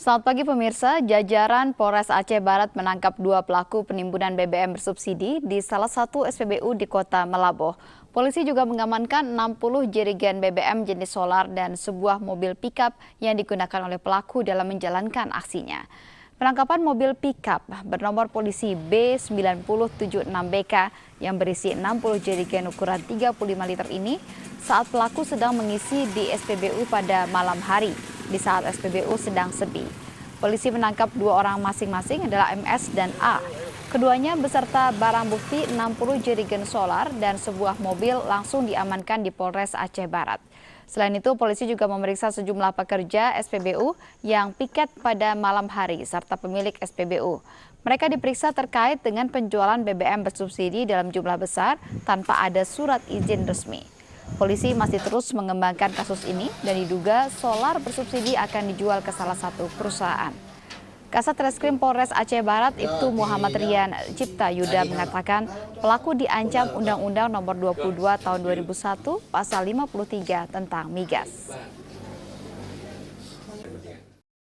Selamat pagi pemirsa, jajaran Polres Aceh Barat menangkap 2 pelaku penimbunan BBM bersubsidi di salah satu SPBU di Kota Melaboh. Polisi juga mengamankan 60 jerigen BBM jenis solar dan sebuah mobil pickup yang digunakan oleh pelaku dalam menjalankan aksinya. Penangkapan mobil pickup bernomor polisi B9076BK yang berisi 60 jerigen ukuran 35 liter ini saat pelaku sedang mengisi di SPBU pada malam hari di saat SPBU sedang sepi. Polisi menangkap 2 orang masing-masing adalah MS dan A. Keduanya beserta barang bukti 60 jerigen solar dan sebuah mobil langsung diamankan di Polres Aceh Barat. Selain itu, polisi juga memeriksa sejumlah pekerja SPBU yang piket pada malam hari serta pemilik SPBU. Mereka diperiksa terkait dengan penjualan BBM bersubsidi dalam jumlah besar tanpa ada surat izin resmi. Polisi masih terus mengembangkan kasus ini dan diduga solar bersubsidi akan dijual ke salah satu perusahaan. Kasat Reskrim Polres Aceh Barat Ibtu Muhammad Rian Cipta Yuda mengatakan pelaku diancam Undang-Undang Nomor 22 Tahun 2001 Pasal 53 tentang migas.